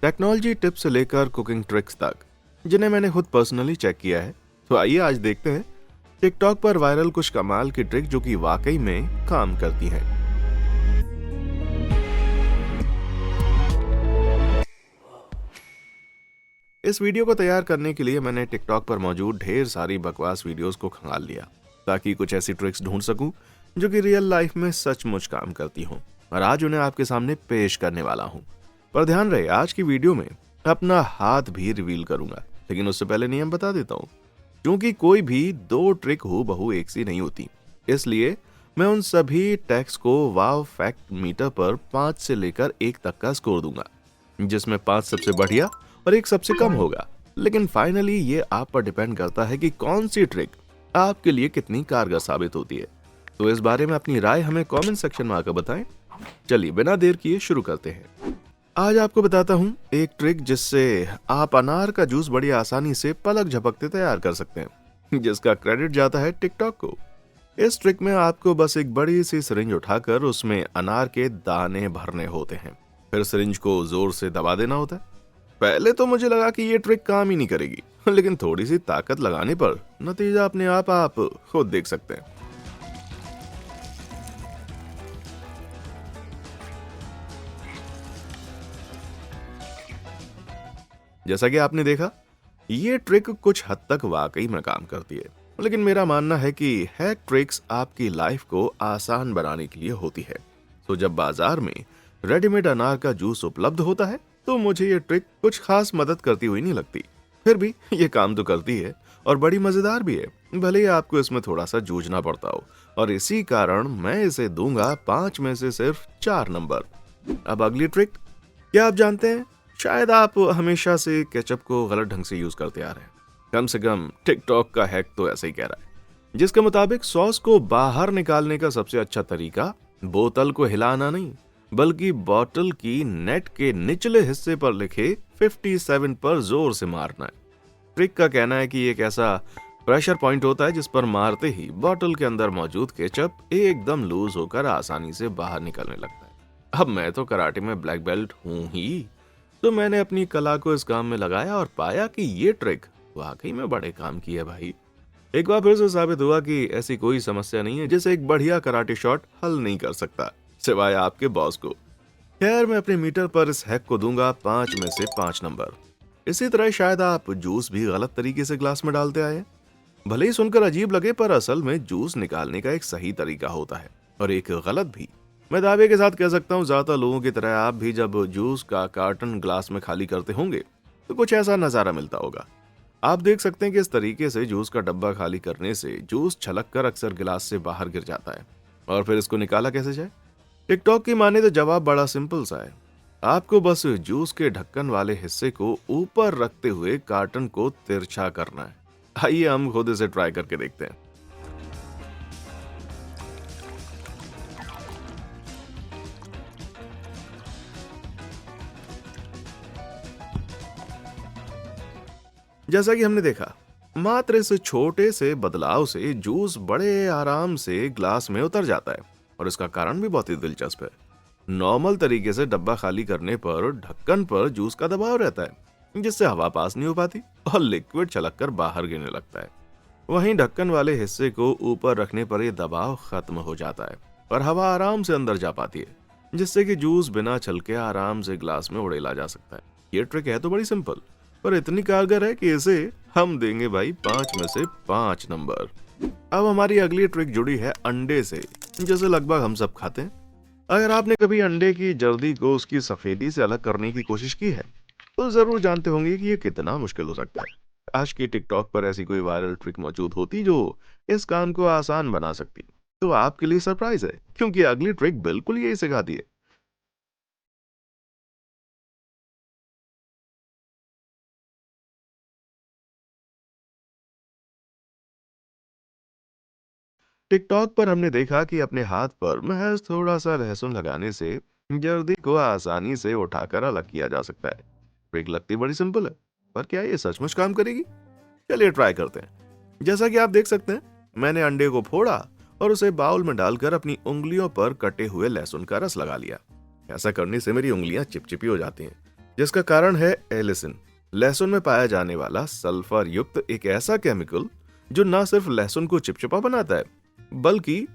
Technology tips से लेकर cooking tricks तक, जिन्हें मैंने खुद पर्सनली चेक किया है। तो आइए आज देखते हैं टिकटॉक पर वायरल कुछ कमाल की ट्रिक जो कि वाकई में काम करती हैं। इस वीडियो को तैयार करने के लिए मैंने टिकटॉक पर मौजूद ढेर सारी बकवास वीडियोस को खंगाल लिया ताकि कुछ ऐसी ट्रिक्स ढूंढ सकूं जो कि रियल लाइफ में सचमुच काम करती हों, और आज उन्हें आपके सामने पेश करने वाला हूं। पर ध्यान रहे, आज की वीडियो में अपना हाथ भी रिवील करूंगा, लेकिन उससे पहले नियम बता देता हूं। क्योंकि कोई भी दो ट्रिक हूबहू एक सी नहीं होती, इसलिए मैं उन सभी टैक्स को वाव फैक्ट मीटर पर 5 से लेकर 1 तक का स्कोर दूंगा, जिसमें 5 सबसे बढ़िया और 1 सबसे कम होगा। लेकिन फाइनली ये आप पर डिपेंड करता है कि कौन सी ट्रिक आपके लिए कितनी कारगर साबित होती है। तो इस बारे में अपनी राय हमें कमेंट सेक्शन में आकर बताएं। चलिए बिना देर किए शुरू करते हैं। आज आपको बताता हूं एक ट्रिक जिससे आप अनार का जूस बड़ी आसानी से पलक झपकते तैयार कर सकते हैं, जिसका क्रेडिट जाता है टिकटॉक को। इस ट्रिक में आपको बस एक बड़ी सी सिरिंज उठाकर उसमें अनार के दाने भरने होते हैं, फिर सिरिंज को जोर से दबा देना होता है। पहले तो मुझे लगा कि ये ट्रिक काम ही नहीं करेगी, लेकिन थोड़ी सी ताकत लगाने पर नतीजा अपने आप खुद देख सकते हैं। जैसा कि आपने देखा, ये ट्रिक कुछ हद तक वाकई में काम करती है, लेकिन मेरा मानना है कि हैक ट्रिक्स आपकी लाइफ को आसान बनाने के लिए होती है। तो जब बाजार में रेडीमेड अनार का जूस उपलब्ध होता है तो मुझे ये ट्रिक कुछ खास मदद करती हुई नहीं लगती। फिर भी ये काम तो करती है और बड़ी मजेदार भी है, भले ही आपको इसमें थोड़ा सा जूझना पड़ता हो, और इसी कारण मैं इसे दूंगा 5 में से सिर्फ 4 नंबर। अब अगली ट्रिक, क्या आप जानते हैं, शायद आप हमेशा से केचप को गलत ढंग से यूज करते आ रहे हैं। कम से कम टिकटॉक का हैक तो ऐसा ही कह रहा है, जिसके मुताबिक सॉस को बाहर निकालने का सबसे अच्छा तरीका बोतल को हिलाना नहीं, बल्कि बोतल की नेट के निचले हिस्से पर लिखे 57 पर जोर से मारना है। ट्रिक का कहना है कि ये एक ऐसा प्रेशर पॉइंट होता है जिस पर मारते ही बोतल के अंदर मौजूद केचप एकदम लूज होकर आसानी से बाहर निकलने लगता है। अब मैं तो कराटे में ब्लैक बेल्ट हूं ही, तो मैंने अपनी कला को इस काम में लगाया और पाया कि ये ट्रिक वाकई में बड़े काम की है भाई। एक बार फिर से साबित हुआ कि ऐसी कोई समस्या नहीं है जिसे एक बढ़िया कराटे शॉट हल नहीं कर सकता, सिवाय आपके बॉस को। खैर, मैं अपने मीटर पर इस हैक को दूंगा 5 में से 5 नंबर। इसी तरह शायद आप जूस भी गलत तरीके से ग्लास में डालते आए हैं। भले ही सुनकर अजीब लगे, पर असल में जूस निकालने का एक सही तरीका होता है और एक गलत भी। मैं दावे के साथ कह सकता हूँ, ज्यादा लोगों की तरह आप भी जब जूस का कार्टन ग्लास में खाली करते होंगे तो कुछ ऐसा नजारा मिलता होगा। आप देख सकते हैं कि इस तरीके से जूस का डब्बा खाली करने से जूस छलक कर अक्सर गिलास से बाहर गिर जाता है, और फिर इसको निकाला कैसे जाए। टिकटॉक की माने तो जवाब बड़ा सिंपल सा है। आपको बस जूस के ढक्कन वाले हिस्से को ऊपर रखते हुए कार्टन को तिरछा करना है। आइए हम खुद इसे ट्राई करके देखते हैं। जैसा कि हमने देखा, मात्र इस छोटे से बदलाव से जूस बड़े आराम से ग्लास में उतर जाता है, और इसका कारण भी बहुत ही दिलचस्प है। नॉर्मल तरीके से डब्बा खाली करने पर ढक्कन पर जूस का दबाव रहता है, जिससे हवा पास नहीं हो पाती और लिक्विड छलक कर बाहर गिरने लगता है। वहीं ढक्कन वाले हिस्से को ऊपर रखने पर यह दबाव खत्म हो जाता है और हवा आराम से अंदर जा पाती है, जिससे कि जूस बिना छलके आराम से ग्लास में उड़ेला जा सकता है। ये ट्रिक है तो बड़ी सिंपल, पर इतनी कारगर है कि इसे हम देंगे भाई 5 में से 5 नंबर। अब हमारी अगली ट्रिक जुड़ी है अंडे से, जैसे लगभग हम सब खाते हैं। अगर आपने कभी अंडे की जर्दी को उसकी सफेदी से अलग करने की कोशिश की है तो जरूर जानते होंगे कि ये कितना मुश्किल हो सकता है। आज की टिकटॉक पर ऐसी कोई वायरल ट्रिक मौजूद होती जो इस काम को आसान बना सकती, तो आपके लिए सरप्राइज है, क्योंकि अगली ट्रिक बिल्कुल यही सिखाती है। टिकटॉक पर हमने देखा कि अपने हाथ पर महज थोड़ा सा लहसुन लगाने से जर्दी को आसानी से उठाकर अलग किया जा सकता है। ट्रिक लगती बड़ी सिंपल है, पर क्या ये सचमुच काम करेगी? चलिए ट्राई करते हैं। जैसा कि आप देख सकते हैं, मैंने अंडे को फोड़ा और उसे बाउल में डालकर अपनी उंगलियों पर कटे हुए लहसुन का रस लगा लिया। ऐसा करने से मेरी उंगलियां चिपचिपी हो जाती हैं, जिसका कारण है एलिसिन। लहसुन में पाया जाने वाला सल्फर युक्त एक ऐसा केमिकल जो न सिर्फ लहसुन को चिपचिपा बनाता है, बल्कि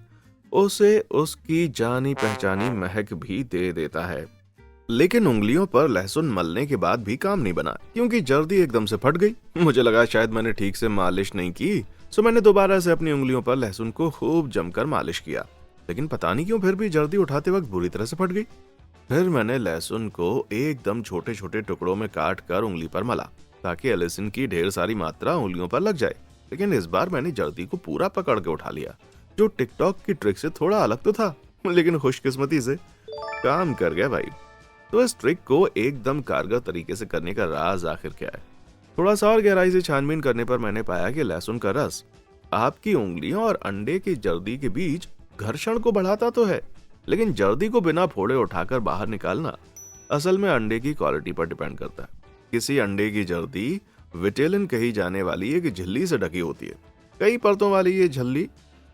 उसे उसकी जानी पहचानी महक भी दे देता है। लेकिन उंगलियों पर लहसुन मलने के बाद भी काम नहीं बना, क्योंकि जर्दी एकदम से फट गई। मुझे लगा शायद मैंने ठीक से मालिश नहीं की, सो मैंने दोबारा से अपनी उंगलियों पर लहसुन को खूब जमकर मालिश किया, लेकिन पता नहीं क्यों फिर भी जर्दी उठाते वक्त बुरी तरह से फट गई। फिर मैंने लहसुन को एकदम छोटे छोटे टुकड़ों में काट कर उंगली पर मला, ताकि एलिसिन की ढेर सारी मात्रा उंगलियों पर लग जाए। लेकिन इस बार मैंने जर्दी को पूरा पकड़ के उठा लिया, जो टिकटॉक की ट्रिक से थोड़ा अलग तो था, लेकिन खुशकिस्मती से काम कर गया भाई। तो इस ट्रिक को एकदम कारगर तरीके से करने का राज आखिर क्या है? थोड़ा सा और गहराई से छानबीन करने पर मैंने पाया कि लहसुन का रस आपकी उंगलियों और अंडे की जर्दी के बीच घर्षण को बढ़ाता तो है, लेकिन जर्दी को बिना फोड़े उठाकर बाहर निकालना असल में अंडे की क्वालिटी पर डिपेंड करता है। किसी अंडे की जर्दी विटेलिन कही जाने वाली एक झिल्ली से ढकी होती है। कई परतों वाली ये झिल्ली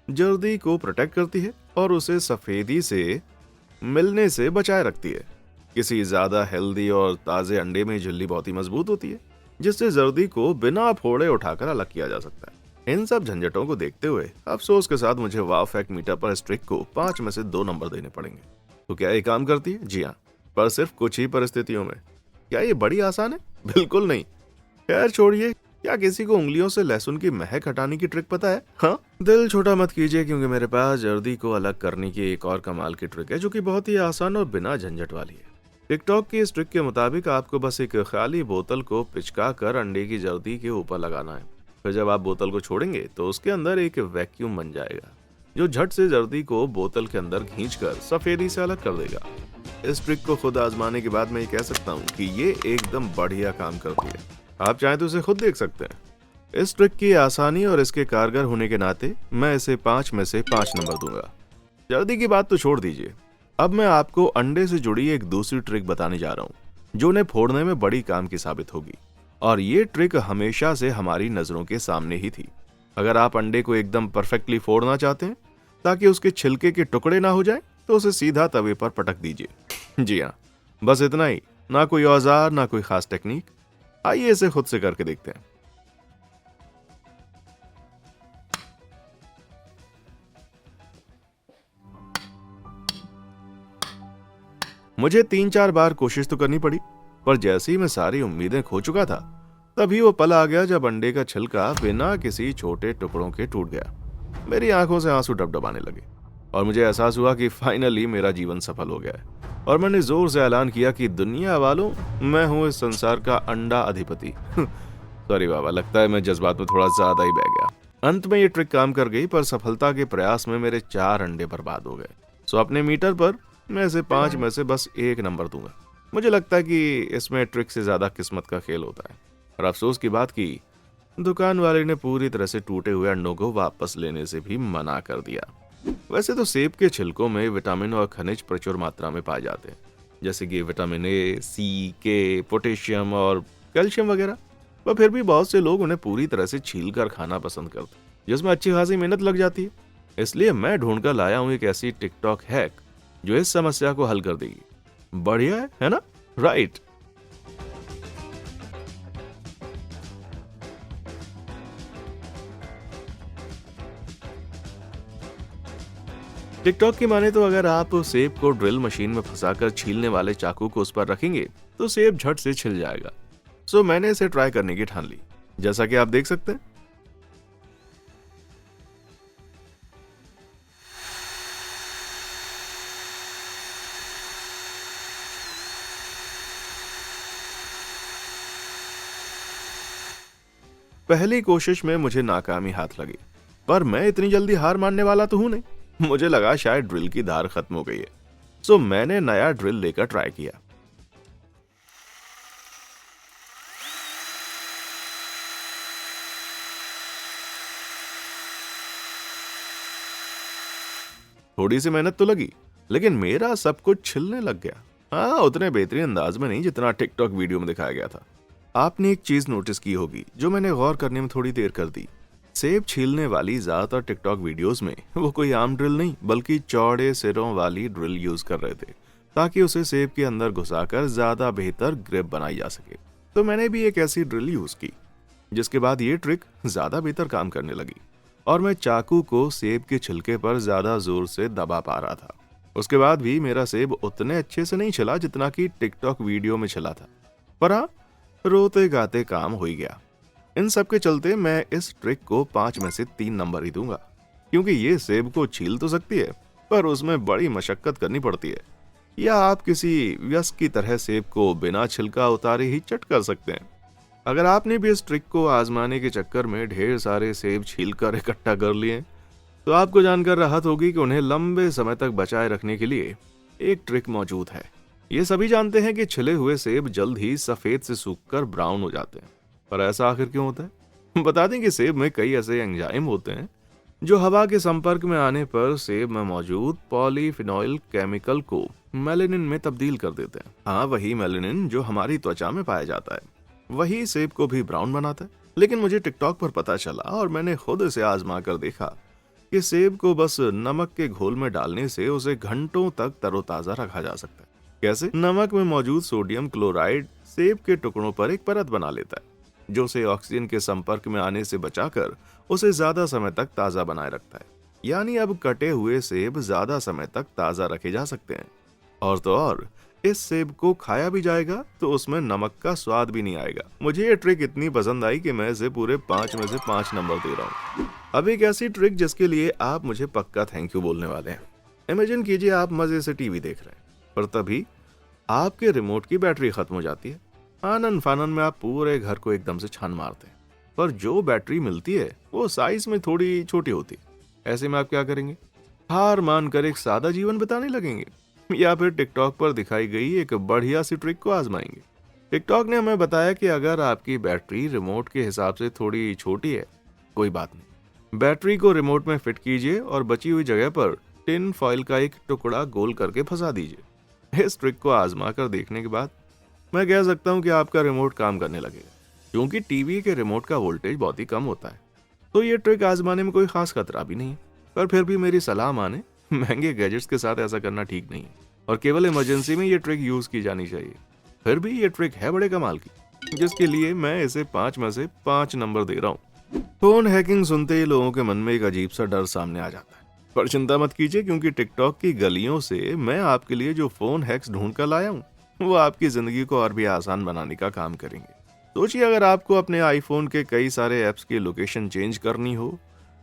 जर्दी को प्रोटेक्ट करती है और उसे सफेदी से मिलने से बचाए रखती है। किसी ज्यादा हेल्दी और ताजे अंडे में झिल्ली बहुत ही मजबूत होती है, जिससे जर्दी को बिना फोड़े उठाकर अलग किया जा सकता है। इन सब झंझटों को देखते हुए अफसोस के साथ मुझे वाव फैक्ट मीटर पर इस ट्रिक को 5 में से 2 नंबर देने पड़ेंगे। तो क्या ये काम करती है? जी हाँ, पर सिर्फ कुछ ही परिस्थितियों में। क्या ये बड़ी आसान है? बिल्कुल नहीं। खैर छोड़िए, क्या किसी को उंगलियों से लहसुन की महक हटाने की ट्रिक पता है? हाँ, दिल छोटा मत कीजिए, क्योंकि मेरे पास जर्दी को अलग करने की एक और कमाल की ट्रिक है, जो कि बहुत ही आसान और बिना झंझट वाली है। टिकटॉक की इस ट्रिक के मुताबिक आपको बस एक खाली बोतल को पिचका कर अंडे की जर्दी के ऊपर लगाना है। फिर जब आप बोतल को छोड़ेंगे तो उसके अंदर एक वैक्यूम बन जाएगा, जो झट से जर्दी को बोतल के अंदर खींचकर सफेदी से अलग कर देगा। इस ट्रिक को खुद आजमाने के बाद मैं ये कह सकता हूँ कि ये एकदम बढ़िया काम करती है। आप चाहें तो इसे खुद देख सकते हैं। इस ट्रिक की आसानी और इसके कारगर होने के नाते मैं इसे 5 में से 5 नंबर दूंगा। जर्दी की बात तो छोड़ दीजिए, अब मैं आपको अंडे से जुड़ी एक दूसरी ट्रिक बताने जा रहा हूँ, जो उन्हें फोड़ने में बड़ी काम की साबित होगी। और ये ट्रिक हमेशा से हमारी नजरों के सामने ही थी। अगर आप अंडे को एकदम परफेक्टली फोड़ना चाहते हैं ताकि उसके छिलके के टुकड़े ना हो जाए, तो उसे सीधा तवे पर पटक दीजिए। जी हाँ, बस इतना ही, ना कोई औजार, ना कोई खास टेक्निक। आइए इसे खुद से करके देखते हैं। मुझे 3-4 बार कोशिश तो करनी पड़ी, पर जैसे ही मैं सारी उम्मीदें खो चुका था, तभी वो पल आ गया जब अंडे का छिलका बिना किसी छोटे टुकड़ों के टूट गया। मेरी आंखों से आंसू डबडबाने लगे और मुझे एहसास हुआ कि फाइनली मेरा जीवन सफल हो गया है। और मैंने जोर से ऐलान किया कि दुनिया वालों, मैं हूं इस संसार का अंडा अधिपति। सॉरी बाबा, लगता है मैं जज्बात में थोड़ा ज्यादा ही बह गया। अंत में ये ट्रिक काम कर गई, पर सफलता के प्रयास में मेरे 4 अंडे बर्बाद हो गए। सो अपने मीटर पर मैं इसे 5 में से बस 1 नंबर दूंगा। मुझे लगता है कि इसमें ट्रिक से ज्यादा किस्मत का खेल होता है। और अफसोस की बात की दुकान वाले ने पूरी तरह से टूटे हुए अंडों को वापस लेने से भी मना कर दिया। वैसे तो सेब के छिलकों में विटामिन और खनिज प्रचुर मात्रा में पाए जाते हैं, जैसे कि विटामिन ए, सी, के, पोटेशियम और कैल्शियम वगैरह। पर फिर भी बहुत से लोग उन्हें पूरी तरह से छील कर खाना पसंद करते हैं, जिसमें अच्छी खासी मेहनत लग जाती है। इसलिए मैं ढूंढ कर लाया हूं एक ऐसी टिकटॉक हैक जो इस समस्या को हल कर देगी। बढ़िया है ना? राइट। टिकटॉक की माने तो अगर आप सेब को ड्रिल मशीन में फंसाकर छीलने वाले चाकू को उस पर रखेंगे तो सेब झट से छिल जाएगा। सो मैंने इसे ट्राई करने की ठान ली, जैसा कि आप देख सकते हैं। पहली कोशिश में मुझे नाकामी हाथ लगी, पर मैं इतनी जल्दी हार मानने वाला तो हूं नहीं। मुझे लगा शायद ड्रिल की धार खत्म हो गई है, सो मैंने नया ड्रिल लेकर ट्राई किया। थोड़ी सी मेहनत तो लगी, लेकिन मेरा सब कुछ छिलने लग गया। हाँ, उतने बेहतरीन अंदाज में नहीं जितना टिकटॉक वीडियो में दिखाया गया था। आपने एक चीज नोटिस की होगी जो मैंने गौर करने में थोड़ी देर कर दी। सेब छीलने वाली ज्यादातर टिकटॉक वीडियोस में वो कोई आम ड्रिल नहीं, बल्कि चौड़े सिरों वाली ड्रिल यूज कर रहे थे, ताकि उसे सेब के अंदर घुसाकर ज्यादा बेहतर ग्रिप बनाई जा सके। तो मैंने भी एक ऐसी ड्रिल यूज की, जिसके बाद ये ट्रिक ज्यादा बेहतर काम करने लगी और मैं चाकू को सेब के छिलके पर ज्यादा जोर से दबा पा रहा था। उसके बाद भी मेरा सेब उतने अच्छे से नहीं छिला जितना कि टिकटॉक वीडियो में छिला था, पर हाँ, रोते गाते काम हो ही गया। इन सब के चलते मैं इस ट्रिक को 5 में से 3 नंबर ही दूंगा, क्योंकि ये सेब को छील तो सकती है पर उसमें बड़ी मशक्कत करनी पड़ती है। या आप किसी व्यस्क की तरह सेब को बिना छिलका उतारे ही चट कर सकते हैं। अगर आपने भी इस ट्रिक को आजमाने के चक्कर में ढेर सारे सेब छील कर इकट्ठा कर लिए, तो आपको जानकर राहत होगी कि उन्हें लंबे समय तक बचाए रखने के लिए एक ट्रिक मौजूद है। ये सभी जानते हैं कि छिले हुए सेब जल्द ही सफेद से सूखकर ब्राउन हो जाते हैं, पर ऐसा आखिर क्यों होता है? बता दें कि सेब में कई ऐसे एंजाइम होते हैं जो हवा के संपर्क में आने पर सेब में मौजूद पॉलीफिनोइल केमिकल को मेलेनिन में तब्दील कर देते हैं। हाँ, वही मेलेनिन जो हमारी त्वचा में पाया जाता है, वही सेब को भी ब्राउन बनाता है। लेकिन मुझे टिकटॉक पर पता चला और मैंने खुद इसे आजमा कर देखा कि सेब को बस नमक के घोल में डालने से उसे घंटों तक तरोताजा रखा जा सकता है। कैसे? नमक में मौजूद सोडियम क्लोराइड सेब के टुकड़ों पर एक परत बना लेता है, जो उसे ऑक्सीजन के संपर्क में आने से बचाकर उसे ज्यादा समय तक ताजा बनाए रखता है। यानी अब कटे हुए सेब ज्यादा समय तक ताजा रखे जा सकते हैं। और तो और, इस सेब को खाया भी जाएगा तो उसमें नमक का स्वाद भी नहीं आएगा। मुझे ये ट्रिक इतनी पसंद आई कि मैं इसे पूरे 5 में से 5 नंबर दे रहा हूँ। अब एक ऐसी ट्रिक जिसके लिए आप मुझे पक्का थैंक यू बोलने वाले हैं। इमेजिन कीजिए आप मजे से टीवी देख रहे हैं, पर तभी आपके रिमोट की बैटरी खत्म हो जाती है। आनन फानन में आप पूरे घर को एकदम से छान मारते हैं, पर जो बैटरी मिलती है वो साइज में थोड़ी छोटी होती है। ऐसे में आप क्या करेंगे? हार मानकर एक सादा जीवन बिताने लगेंगे, या फिर टिकटॉक पर दिखाई गई एक बढ़िया सी ट्रिक को आजमाएंगे। टिकटॉक ने हमें बताया कि अगर आपकी बैटरी रिमोट के हिसाब से थोड़ी छोटी है, कोई बात नहीं, बैटरी को रिमोट में फिट कीजिए और बची हुई जगह पर टिन फॉइल का एक टुकड़ा गोल करके फंसा दीजिए। इस ट्रिक को आजमा कर देखने के बाद मैं कह सकता हूँ कि आपका रिमोट काम करने लगेगा, क्योंकि टीवी के रिमोट का वोल्टेज बहुत ही कम होता है। तो ये ट्रिक आजमाने में कोई खास खतरा भी नहीं है, पर फिर भी मेरी सलाह माने, महंगे गैजेट्स के साथ ऐसा करना ठीक नहीं है और केवल इमरजेंसी में ये ट्रिक यूज की जानी चाहिए। फिर भी ये ट्रिक है बड़े कमाल की, जिसके लिए मैं इसे 5 में से 5 नंबर दे रहा हूँ। फोन हैकिंग सुनते ही लोगों के मन में एक अजीब सा डर सामने आ जाता है, पर चिंता मत कीजिए, क्योंकि टिकटॉक की गलियों से मैं आपके लिए जो फोन हैक्स ढूंढ कर लाया हूँ, वो आपकी जिंदगी को और भी आसान बनाने का काम करेंगे। सोचिए, अगर आपको अपने आईफोन के कई सारे ऐप्स की लोकेशन चेंज करनी हो,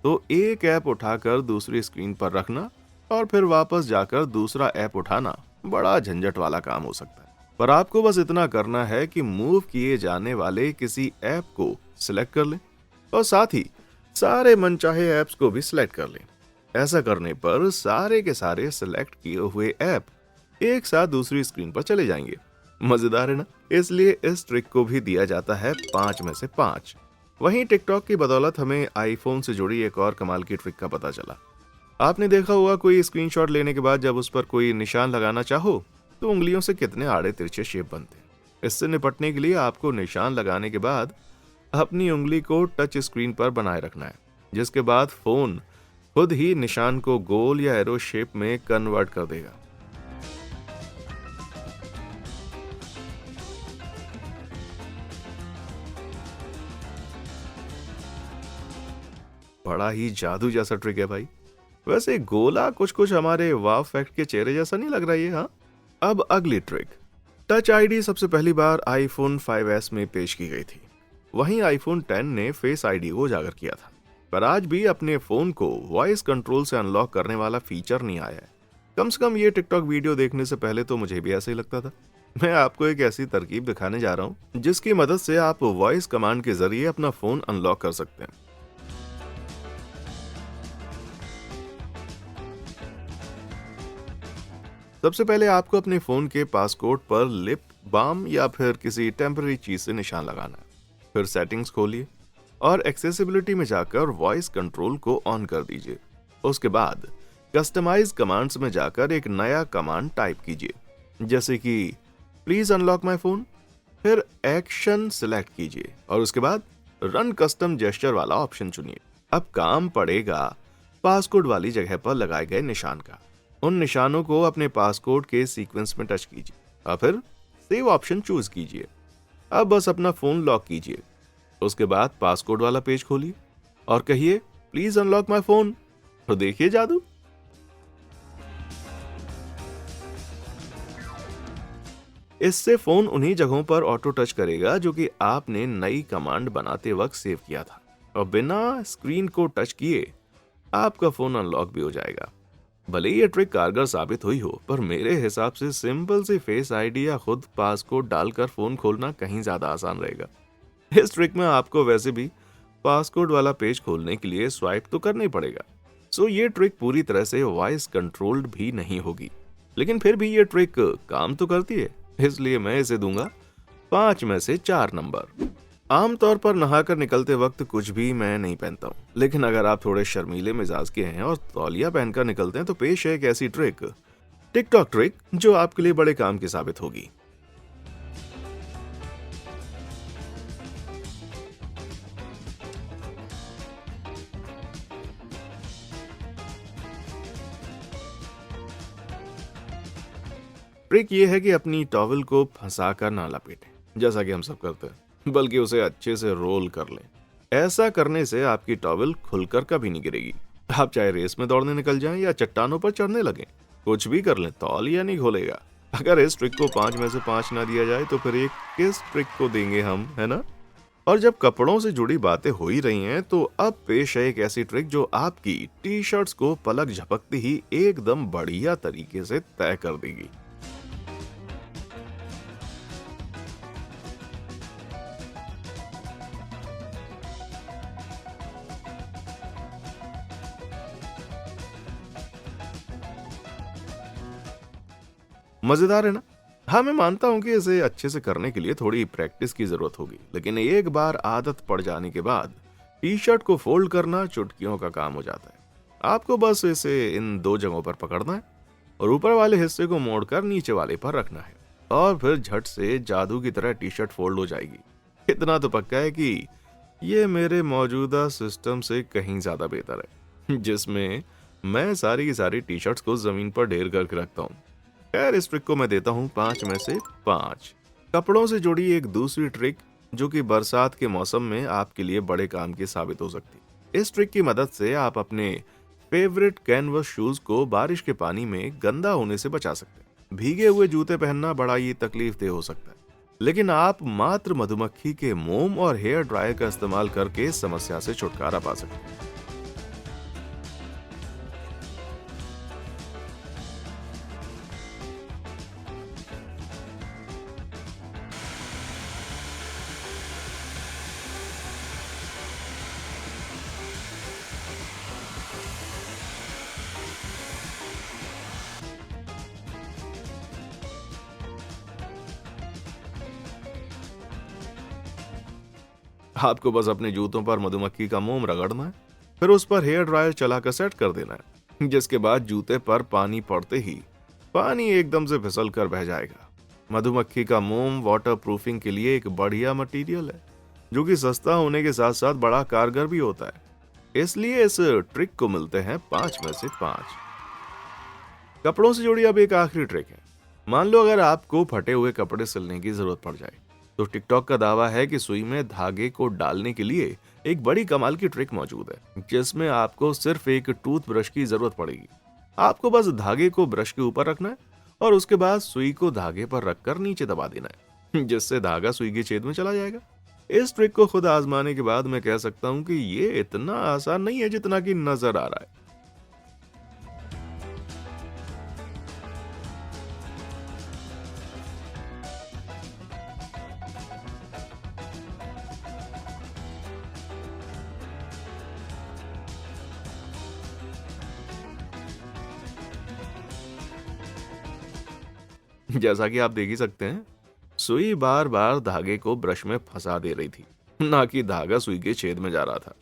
तो एक ऐप उठाकर दूसरी स्क्रीन पर रखना और फिर वापस जाकर दूसरा ऐप उठाना बड़ा झंझट वाला काम हो सकता है। पर आपको बस इतना करना है कि मूव किए जाने वाले किसी ऐप को सिलेक्ट कर लें और साथ ही सारे मनचाहे ऐप्स को भी सिलेक्ट कर लें। ऐसा करने पर सारे के सारे सिलेक्ट किए हुए ऐप एक साथ दूसरी स्क्रीन पर चले जाएंगे। मजेदार है ना? इसलिए इस ट्रिक को भी दिया जाता है 5 में से 5। वहीं टिकटॉक की बदौलत हमें आईफोन से जुड़ी एक और कमाल की ट्रिक का पता चला। आपने देखा होगा, कोई स्क्रीनशॉट लेने के बाद जब उस पर कोई निशान लगाना चाहो तो उंगलियों से कितने आड़े तिरछे शेप बनते हैं। इससे निपटने के लिए आपको निशान लगाने के बाद अपनी उंगली को टच स्क्रीन पर बनाए रखना है, जिसके बाद फोन खुद ही निशान को गोल या एरो शेप में कन्वर्ट कर देगा। बड़ा ही जादू जैसा ट्रिक है भाई। वैसे गोला कुछ हमारे वाव फैक्ट के चेहरे जैसा नहीं लग रहा है? हाँ, अब अगली ट्रिक। टच आईडी सबसे पहली बार आईफोन 5S में पेश की गई थी। वहीं आईफोन 10 ने फेस आईडी को उजागर किया था, पर आज भी अपने फोन को वॉइस कंट्रोल से अनलॉक करने वाला फीचर नहीं आया है। कम से कम ये टिकटॉक वीडियो देखने से पहले तो मुझे भी ऐसा ही लगता था। मैं आपको एक ऐसी तरकीब दिखाने जा रहा हूँ जिसकी मदद से आप वॉइस कमांड के जरिए अपना फोन अनलॉक कर सकते हैं। सबसे पहले आपको अपने फोन के पासकोड पर लिप बाम या फिर किसी टेम्पररी चीज से निशान लगाना है। फिर सेटिंग्स खोलिए और एक्सेसिबिलिटी में जाकर वॉइस कंट्रोल को ऑन कर दीजिए। उसके बाद कस्टमाइज कमांड्स में जाकर एक नया कमांड टाइप कीजिए, जैसे कि प्लीज अनलॉक माय फोन। फिर एक्शन सिलेक्ट कीजिए और उसके बाद रन कस्टम जेस्चर वाला ऑप्शन चुनिए। अब काम पड़ेगा पासकोड वाली जगह पर लगाए गए निशान का। उन निशानों को अपने पासकोड के सीक्वेंस में टच कीजिए और फिर सेव ऑप्शन चूज कीजिए। अब बस अपना फोन लॉक कीजिए। उसके बाद पासकोड वाला पेज खोलिए और कहिए प्लीज अनलॉक माय फोन। तो देखिए जादू। इससे फोन उन्हीं जगहों पर ऑटो टच करेगा जो कि आपने नई कमांड बनाते वक्त सेव किया था और बिना स्क्रीन को टच किए आपका फोन अनलॉक भी हो जाएगा। भले ही ये ट्रिक कारगर साबित हुई हो, पर मेरे हिसाब से सिंपल सी फेस आईडी या खुद पासकोड डालकर फोन खोलना कहीं ज्यादा आसान रहेगा। इस ट्रिक में आपको वैसे भी पासकोड वाला पेज खोलने के लिए स्वाइप तो करना ही पड़ेगा। सो ये ट्रिक पूरी तरह से वॉइस कंट्रोल्ड भी नहीं होगी, लेकिन फिर भी ये ट्रिक काम तो करती है, इसलिए मैं इसे दूंगा 5 में से 4 नंबर। आमतौर पर नहाकर निकलते वक्त कुछ भी मैं नहीं पहनता हूँ, लेकिन अगर आप थोड़े शर्मीले मिजाज के हैं और तौलिया पहनकर निकलते हैं तो पेश है एक ऐसी ट्रिक, टिकटॉक ट्रिक, जो आपके लिए बड़े काम की साबित होगी। ट्रिक ये है कि अपनी टॉवल को फंसाकर ना लपेटें जैसा कि हम सब करते हैं, बल्कि उसे अच्छे से रोल कर लें। ऐसा करने से आपकी टॉवल खुलकर कभी नहीं गिरेगी। आप चाहे रेस में दौड़ने निकल जाएं या चट्टानों पर चढ़ने लगें, कुछ भी कर लें, तौलिया नहीं खोलेगा। अगर इस ट्रिक को 5 में से 5 ना दिया जाए तो फिर एक किस ट्रिक को देंगे हम, है ना? और जब कपड़ों से जुड़ी बातें हो ही रही हैं तो अब पेश है एक ऐसी ट्रिक जो आपकी टी शर्ट्स को पलक झपकते ही एकदम बढ़िया तरीके से तय कर देगी। मजेदार है ना? हाँ, मैं मानता हूं कि इसे अच्छे से करने के लिए थोड़ी प्रैक्टिस की जरूरत होगी, लेकिन एक बार आदत पड़ जाने के बाद टी शर्ट को फोल्ड करना चुटकियों का काम हो जाता है। आपको बस इसे इन 2 जगहों पर पकड़ना है और ऊपर वाले हिस्से को मोड़कर नीचे वाले पर रखना है और फिर झट से जादू की तरह टी शर्ट फोल्ड हो जाएगी। इतना तो पक्का है कि ये मेरे मौजूदा सिस्टम से कहीं ज्यादा बेहतर है, जिसमें मैं सारी की सारी टी शर्ट्स को जमीन पर ढेर करके रखता हूँ। खैर, इस ट्रिक को मैं देता हूँ 5 में से 5। कपड़ों से जुड़ी एक दूसरी ट्रिक जो कि बरसात के मौसम में आपके लिए बड़े काम की साबित हो सकती है। इस ट्रिक की मदद से आप अपने फेवरेट कैनवस शूज को बारिश के पानी में गंदा होने से बचा सकते हैं। भीगे हुए जूते पहनना बड़ा ही तकलीफदेह हो सकता है, लेकिन आप मात्र मधुमक्खी के मोम और हेयर ड्रायर का इस्तेमाल करके इस समस्या से छुटकारा पा सकते हैं। आपको बस अपने जूतों पर मधुमक्खी का मोम रगड़ना है, फिर उस पर हेयर ड्रायर चलाकर सेट कर देना है, जिसके बाद जूते पर पानी पड़ते ही पानी एकदम से फिसल कर बह जाएगा। मधुमक्खी का मोम वाटर प्रूफिंग के लिए एक बढ़िया मटेरियल है, जो कि सस्ता होने के साथ साथ बड़ा कारगर भी होता है। इसलिए इस ट्रिक को मिलते हैं 5 में से 5। कपड़ों से जुड़ी अब एक आखिरी ट्रिक है। मान लो अगर आपको फटे हुए कपड़े सिलने की जरूरत पड़ जाए, तो टिकटॉक का दावा है कि सुई में धागे को डालने के लिए एक बड़ी कमाल की ट्रिक मौजूद है, जिसमें आपको सिर्फ एक टूथब्रश की जरूरत पड़ेगी। आपको बस धागे को ब्रश के ऊपर रखना है और उसके बाद सुई को धागे पर रखकर नीचे दबा देना है, जिससे धागा सुई के छेद में चला जाएगा। इस ट्रिक को खुद आजमाने के बाद मैं कह सकता हूँ कि ये इतना आसान नहीं है जितना कि नजर आ रहा है। जैसा कि आप देख ही सकते हैं, सुई बार बार धागे को ब्रश में फंसा दे रही थी, ना कि धागा सुई के छेद में जा रहा था।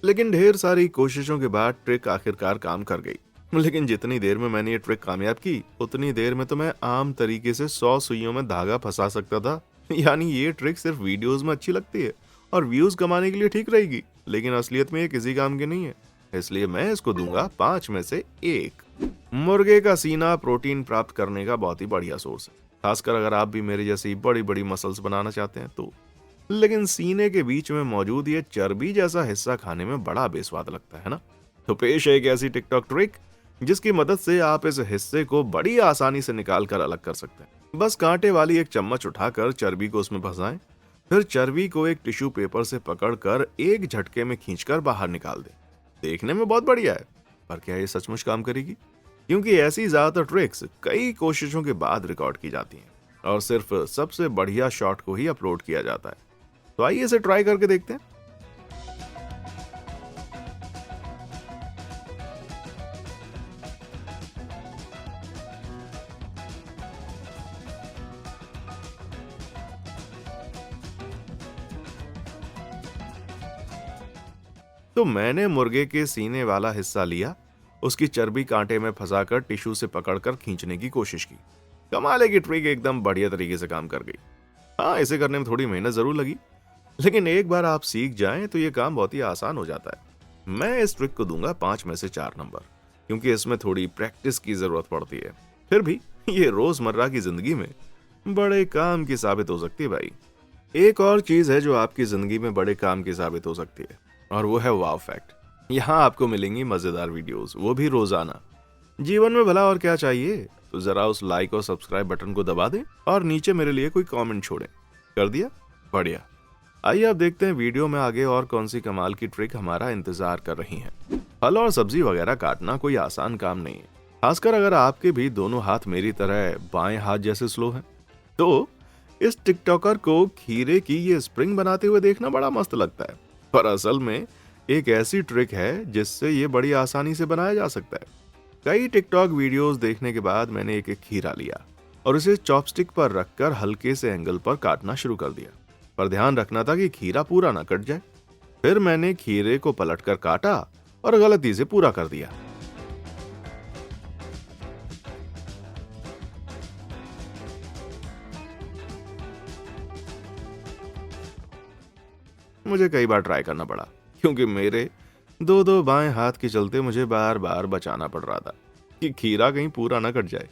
लेकिन ढेर सारी कोशिशों के बाद ट्रिक आखिरकार काम कर गई। लेकिन जितनी देर में मैंने ये ट्रिक कामयाब की, उतनी देर में तो मैं आम तरीके से 100 सुइयों में धागा फंसा सकता था। यानी ये ट्रिक सिर्फ वीडियोस में अच्छी लगती है और व्यूज कमाने के लिए ठीक रहेगी, लेकिन असलियत में ये किसी काम की नहीं है। इसलिए मैं इसको दूंगा 5 में से 1। मुर्गे का सीना प्रोटीन प्राप्त करने का बहुत ही बढ़िया सोर्स है, खासकर अगर आप भी मेरे जैसी बड़ी बड़ी मसल्स बनाना चाहते हैं तो। लेकिन सीने के बीच में मौजूद ये चर्बी जैसा हिस्सा खाने में बड़ा बेस्वाद लगता है ना। तो पेश है एक ऐसी टिकटॉक ट्रिक जिसकी मदद से आप इस हिस्से को बड़ी आसानी से निकाल कर अलग कर सकते हैं। बस कांटे वाली एक चम्मच उठाकर चर्बी को उसमें फंसाएं, फिर चर्बी को एक टिश्यू पेपर से पकड़कर एक झटके में खींचकर बाहर निकाल दें। देखने में बहुत बढ़िया है, पर क्या ये सचमुच काम करेगी? क्योंकि ऐसी ज्यादातर ट्रिक्स कई कोशिशों के बाद रिकॉर्ड की जाती हैं और सिर्फ सबसे बढ़िया शॉट को ही अपलोड किया जाता है। तो आइए इसे ट्राई करके देखते हैं। तो मैंने मुर्गे के सीने वाला हिस्सा लिया, उसकी चर्बी कांटे में फंसाकर टिश्यू से पकड़कर खींचने की कोशिश की। कमाल है कि ट्रिक एकदम बढ़िया तरीके से काम कर गई। हाँ, इसे करने में थोड़ी मेहनत जरूर लगी, लेकिन एक बार आप सीख जाएं तो ये काम बहुत ही आसान हो जाता है। मैं इस ट्रिक को दूंगा 5 में से 4 नंबर, क्योंकि इसमें थोड़ी प्रैक्टिस की जरूरत पड़ती है। फिर भी ये रोजमर्रा की जिंदगी में बड़े काम की साबित हो सकती है भाई। एक और चीज है जो आपकी जिंदगी में बड़े काम की साबित हो सकती है, और वो है वाव फैक्ट। यहाँ आपको मिलेंगी मजेदार वीडियोस, वो भी रोजाना। जीवन में भला और क्या चाहिए? तो जरा उस लाइक और सब्सक्राइब बटन को दबा दें और नीचे मेरे लिए कोई कमेंट छोड़ें। कर दिया? बढ़िया। आइए अब देखते हैं वीडियो में आगे और कौन सी कमाल की ट्रिक हमारा इंतजार कर रही है। फल और सब्जी वगैरह काटना कोई आसान काम नहीं है, खासकर अगर आपके भी दोनों हाथ मेरी तरह बाएं हाथ जैसे स्लो हैं। तो इस टिकटॉकर को खीरे की ये स्प्रिंग बनाते हुए देखना बड़ा मस्त लगता है, पर असल में एक ऐसी ट्रिक है जिससे ये बड़ी आसानी से बनाया जा सकता है। कई टिकटॉक वीडियोस देखने के बाद मैंने एक खीरा लिया और उसे चॉपस्टिक पर रखकर हल्के से एंगल पर काटना शुरू कर दिया, पर ध्यान रखना था कि खीरा पूरा ना कट जाए। फिर मैंने खीरे को पलटकर काटा और गलती से पूरा कर दिया। मुझे कई बार ट्राई करना पड़ा, क्योंकि मेरे दो बाएं हाथ के चलते मुझे बार बार बचाना पड़ रहा था कि खीरा कहीं पूरा ना कट जाए।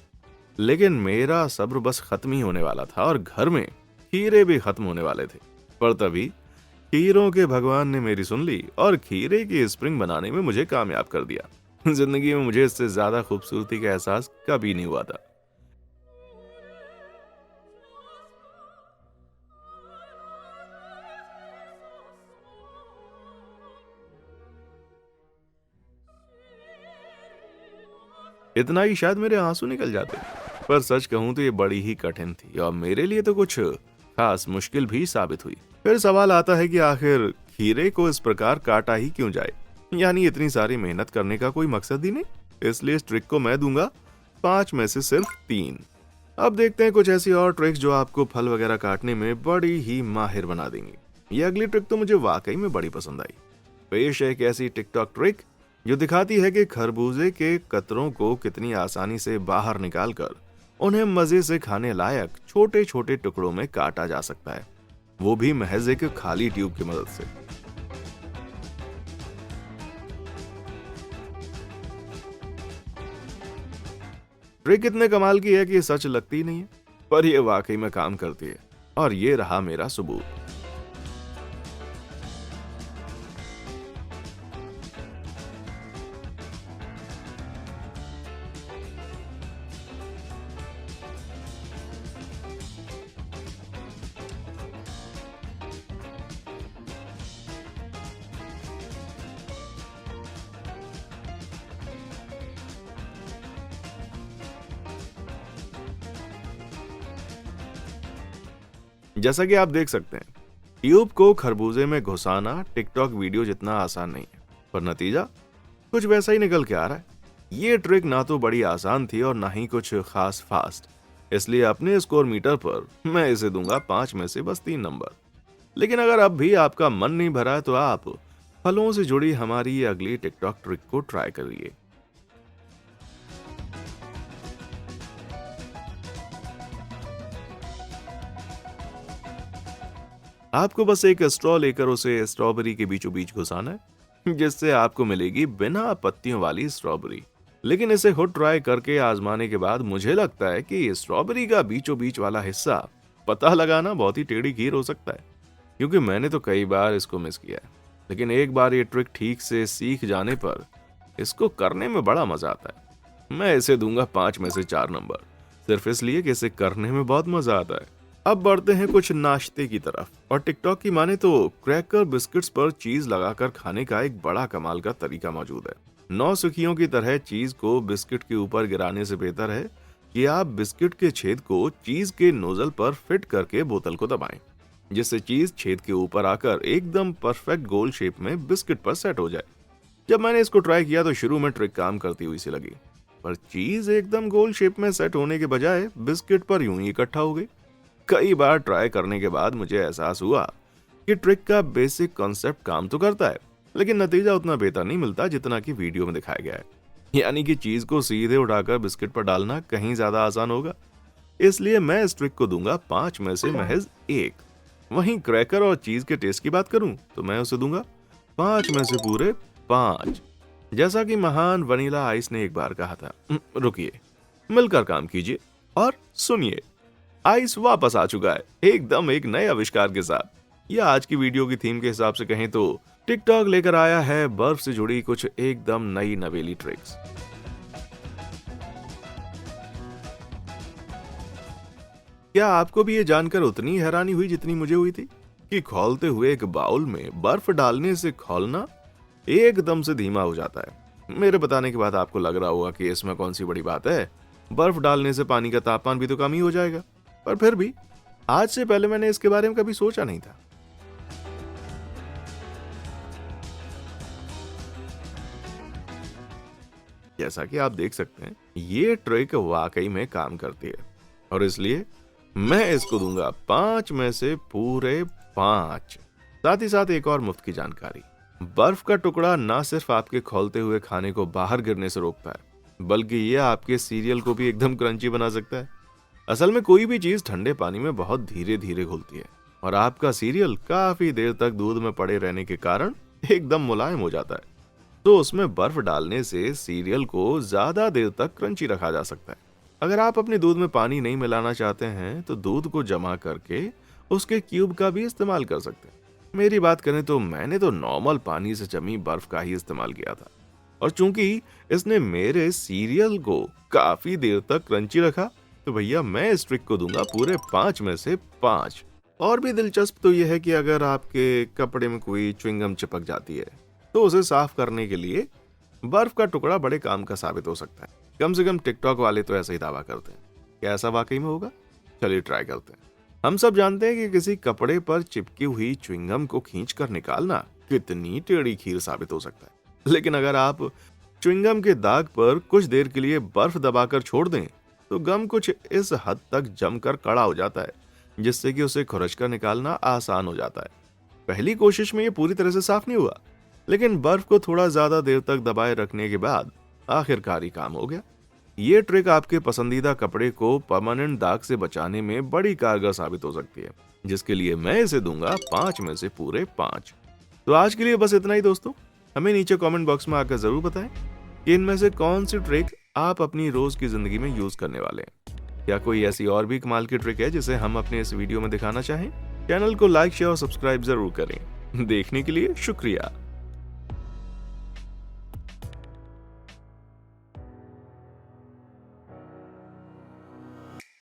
लेकिन मेरा सब्र बस खत्म ही होने वाला था और घर में खीरे भी खत्म होने वाले थे। पर तभी खीरों के भगवान ने मेरी सुन ली और खीरे की स्प्रिंग बनाने में मुझे कामयाब कर दिया। जिंदगी में मुझे इससे ज्यादा खूबसूरती का एहसास कभी नहीं हुआ था। इतना ही शायद मेरे आंसू निकल जाते। पर सच कहूं तो ये बड़ी ही कठिन थी और मेरे लिए तो कुछ खास मुश्किल भी साबित हुई। फिर सवाल आता है कि आखिर खीरे को इस प्रकार काटा ही क्यों जाए? यानी इतनी सारी मेहनत करने का कोई मकसद ही नहीं। इसलिए इस ट्रिक को मैं दूंगा 5 में से सिर्फ 3। अब देखते हैं कुछ ऐसी और ट्रिक्स जो आपको फल वगैरह काटने में बड़ी ही माहिर बना देंगी। ये अगली ट्रिक तो मुझे वाकई में बड़ी पसंद आई। पेश है एक ऐसी टिकटॉक ट्रिक जो दिखाती है कि खरबूजे के कतरों को कितनी आसानी से बाहर निकालकर उन्हें मजे से खाने लायक छोटे छोटे टुकड़ों में काटा जा सकता है, वो भी महज एक खाली ट्यूब की मदद से। ट्रिक इतने कमाल की है कि सच लगती ही नहीं है, पर यह वाकई में काम करती है और ये रहा मेरा सबूत। जैसा कि आप देख सकते हैं, ट्यूब को खरबूजे में घुसाना टिकटॉक वीडियो जितना आसान नहीं है, पर नतीजा कुछ वैसा ही निकल के आ रहा है। ये ट्रिक ना तो बड़ी आसान थी और ना ही कुछ खास फास्ट, इसलिए अपने स्कोर मीटर पर मैं इसे दूंगा 5 में से बस 3 नंबर। लेकिन अगर अब भी आपका मन नहीं भरा है तो आप फलों से जुड़ी हमारी ये अगली टिकटॉक ट्रिक को ट्राई करिए। आपको बस एक स्ट्रॉ लेकर उसे स्ट्रॉबेरी के बीचों बीच घुसाना है, जिससे आपको मिलेगी बिना पत्तियों वाली स्ट्रॉबेरी। लेकिन इसे खुद ट्राई करके आजमाने के बाद मुझे लगता है कि स्ट्रॉबेरी का बीचों बीच वाला हिस्सा पता लगाना बहुत ही टेढ़ी खीर हो सकता है, क्योंकि मैंने तो कई बार इसको मिस किया है। लेकिन एक बार ये ट्रिक ठीक से सीख जाने पर इसको करने में बड़ा मजा आता है। मैं इसे दूंगा 5 में से 4 नंबर, सिर्फ इसलिए कि इसे करने में बहुत मजा आता है। अब बढ़ते हैं कुछ नाश्ते की तरफ, और टिकटॉक की माने तो क्रैकर बिस्किट्स पर चीज लगाकर खाने का एक बड़ा कमाल का तरीका मौजूद है। 9 सुखियों की तरह चीज को बिस्किट के ऊपर गिराने से बेहतर है कि आप बिस्किट के छेद को चीज के नोजल पर फिट करके बोतल को दबाएं, जिससे चीज छेद के ऊपर आकर एकदम परफेक्ट गोल शेप में बिस्किट पर सेट हो जाए। जब मैंने इसको ट्राई किया तो शुरू में ट्रिक काम करती हुई सी लगी, पर चीज एकदम गोल शेप में सेट होने के बजाय बिस्किट पर यूं ही इकट्ठा हो गई। कई बार ट्राई करने के बाद मुझे एहसास हुआ कि ट्रिक का बेसिक कॉन्सेप्ट काम तो करता है, लेकिन नतीजा उतना बेहतर नहीं मिलता जितना कि वीडियो में दिखाया गया है। यानी कि चीज को सीधे उठाकर बिस्किट पर डालना कहीं ज्यादा आसान होगा। इसलिए मैं इस ट्रिक को दूंगा 5 में से महज 1। वहीं क्रैकर और चीज के टेस्ट की बात करूं तो मैं उसे दूंगा 5 में से पूरे 5। जैसा कि महान वनीला आइस ने एक बार कहा था, रुकिए, मिलकर काम कीजिए और सुनिए, आइस वापस आ चुका है, एकदम एक नए आविष्कार के साथ। या आज की वीडियो की थीम के हिसाब से कहें तो टिकटॉक लेकर आया है बर्फ से जुड़ी कुछ एकदम नई नवेली ट्रिक्स। क्या आपको भी ये जानकर उतनी हैरानी हुई जितनी मुझे हुई थी कि खौलते हुए एक बाउल में बर्फ डालने से खौलना एकदम से धीमा हो जाता है। मेरे बताने के बाद आपको लग रहा होगा कि इसमें कौन सी बड़ी बात है, बर्फ डालने से पानी का तापमान भी तो कम ही हो जाएगा। पर फिर भी आज से पहले मैंने इसके बारे में कभी सोचा नहीं था। जैसा कि आप देख सकते हैं, ये ट्रिक वाकई में काम करती है, और इसलिए मैं इसको दूंगा 5 में से पूरे 5। साथ ही साथ एक और मुफ्त की जानकारी, बर्फ का टुकड़ा ना सिर्फ आपके खौलते हुए खाने को बाहर गिरने से रोकता है, बल्कि यह आपके सीरियल को भी एकदम क्रंची बना सकता है। असल में कोई भी चीज ठंडे पानी में बहुत धीरे धीरे घुलती है, और आपका सीरियल काफी देर तक दूध में पड़े रहने के कारण एकदम मुलायम हो जाता है। तो उसमें बर्फ डालने से सीरियल को ज्यादा देर तक क्रंची रखा जा सकता है। अगर आप अपने दूध में पानी नहीं मिलाना चाहते हैं तो दूध को जमा करके उसके क्यूब का भी इस्तेमाल कर सकते हैं। मेरी बात करें तो मैंने तो नॉर्मल पानी से जमी बर्फ का ही इस्तेमाल किया था, और चूंकि इसने मेरे सीरियल को काफी देर तक क्रंची रखा, तो भैया मैं इस ट्रिक को दूंगा पूरे 5 में से 5। और भी दिलचस्प तो यह है कि अगर आपके कपड़े में कोई च्युइंगम चिपक जाती है तो उसे साफ करने के लिए बर्फ का टुकड़ा बड़े काम का साबित हो सकता है। कम से कम टिकटॉक वाले तो ऐसा ही दावा करते हैं। क्या ऐसा वाकई में होगा? चलिए ट्राई करते हैं। हम सब जानते हैं कि किसी कपड़े पर चिपकी हुई च्युइंगम को खींचकर निकालना कितनी टेढ़ी खीर साबित हो सकता है, लेकिन अगर आप च्युइंगम के दाग पर कुछ देर के लिए बर्फ दबाकर छोड़ दें तो गम कुछ इस हद तक जमकर कड़ा हो जाता है, जिससे कि उसे खुरचकर निकालना आसान हो जाता है। पहली कोशिश में ये पूरी तरह से साफ नहीं हुआ, लेकिन बर्फ को थोड़ा ज्यादा देर तक दबाए रखने के बाद आखिरकार ही काम हो गया। ये ट्रिक आपके पसंदीदा कपड़े को परमानेंट दाग से बचाने में बड़ी कारगर साबित हो सकती है, जिसके लिए मैं इसे दूंगा 5 में से पूरे 5। तो आज के लिए बस इतना ही दोस्तों। हमें नीचे कमेंट बॉक्स में आकर जरूर बताएं कि इनमें से कौन सी ट्रिक आप अपनी रोज की जिंदगी में यूज करने वाले हैं। क्या कोई ऐसी और भी कमाल की ट्रिक है जिसे हम अपने इस वीडियो में दिखाना चाहें? चैनल को लाइक, शेयर और सब्सक्राइब जरूर करें। देखने के लिए शुक्रिया।